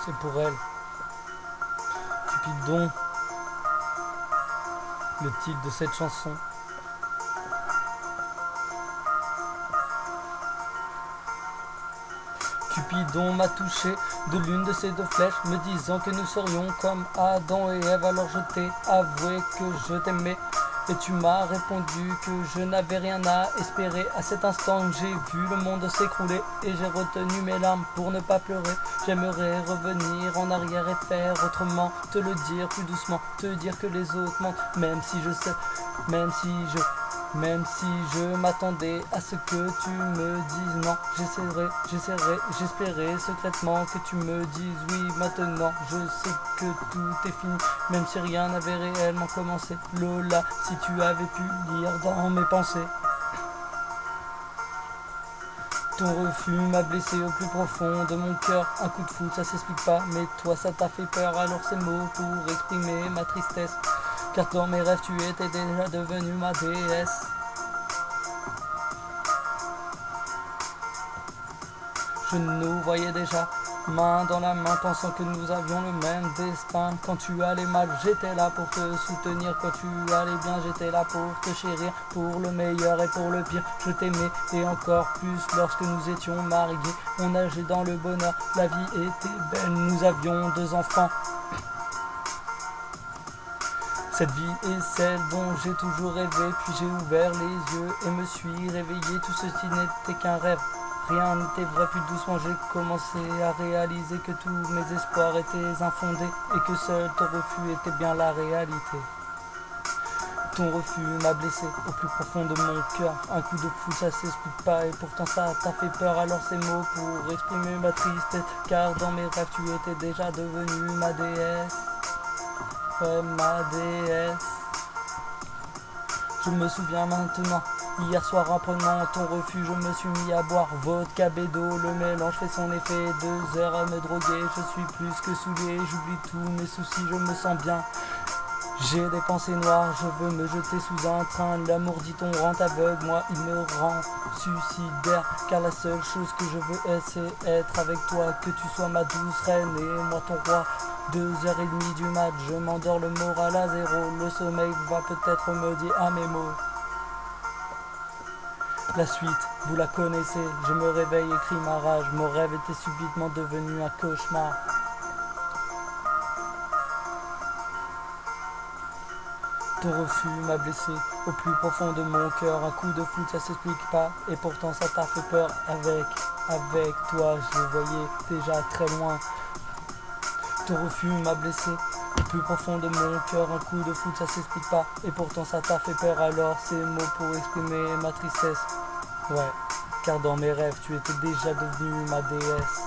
c'est pour elle. Cupidon, le titre de cette chanson. Cupidon m'a touché de l'une de ses deux flèches, me disant que nous serions comme Adam et Ève. Alors je t'ai avoué que je t'aimais, et tu m'as répondu que je n'avais rien à espérer. À cet instant j'ai vu le monde s'écrouler, et j'ai retenu mes larmes pour ne pas pleurer. J'aimerais revenir en arrière et faire autrement, te le dire plus doucement, te dire que les autres mentent. Même si je sais, même si je m'attendais à ce que tu me dises non. J'espérais secrètement que tu me dises oui. Maintenant je sais que tout est fini, même si rien n'avait réellement commencé. Lola, si tu avais pu lire dans mes pensées. Ton refus m'a blessé au plus profond de mon cœur. Un coup de foudre, ça s'explique pas, mais toi ça t'a fait peur. Alors ces mots pour exprimer ma tristesse, car dans mes rêves tu étais déjà devenue ma déesse. Je nous voyais déjà, main dans la main, pensant que nous avions le même destin. Quand tu allais mal, j'étais là pour te soutenir. Quand tu allais bien, j'étais là pour te chérir. Pour le meilleur et pour le pire, je t'aimais. Et encore plus lorsque nous étions mariés. On nageait dans le bonheur, la vie était belle. Nous avions 2 enfants. Cette vie est celle dont j'ai toujours rêvé. Puis j'ai ouvert les yeux et me suis réveillé. Tout ceci n'était qu'un rêve. Rien n'était vrai, puis doucement j'ai commencé à réaliser que tous mes espoirs étaient infondés et que seul ton refus était bien la réalité. Ton refus m'a blessé au plus profond de mon cœur. Un coup de foudre, ça s'explique pas, et pourtant ça t'a fait peur. Alors ces mots pour exprimer ma tristesse, car dans mes rêves tu étais déjà devenue ma déesse. Ouais, ma déesse. Je me souviens maintenant. Hier soir, en prenant ton refus, je me suis mis à boire vodka bédo. Le mélange fait son effet, 2 heures à me droguer. Je suis plus que saoulé, j'oublie tous mes soucis, je me sens bien. J'ai des pensées noires, je veux me jeter sous un train. L'amour dit-on rend aveugle, moi il me rend suicidaire. Car la seule chose que je veux c'est être avec toi. Que tu sois ma douce reine et moi ton roi. 2h30 du mat, je m'endors, le moral à zéro. Le sommeil va peut-être remédier à mes mots. La suite, vous la connaissez, je me réveille et crie ma rage. Mon rêve était subitement devenu un cauchemar. Ton refus m'a blessé au plus profond de mon cœur. Un coup de foudre, ça s'explique pas, et pourtant ça t'a fait peur. Avec toi, je voyais déjà très loin. Ton refus m'a blessé au plus profond de mon cœur. Un coup de foudre, ça s'explique pas, et pourtant ça t'a fait peur. Alors ces mots pour exprimer ma tristesse. Ouais, car dans mes rêves tu étais déjà devenue ma déesse.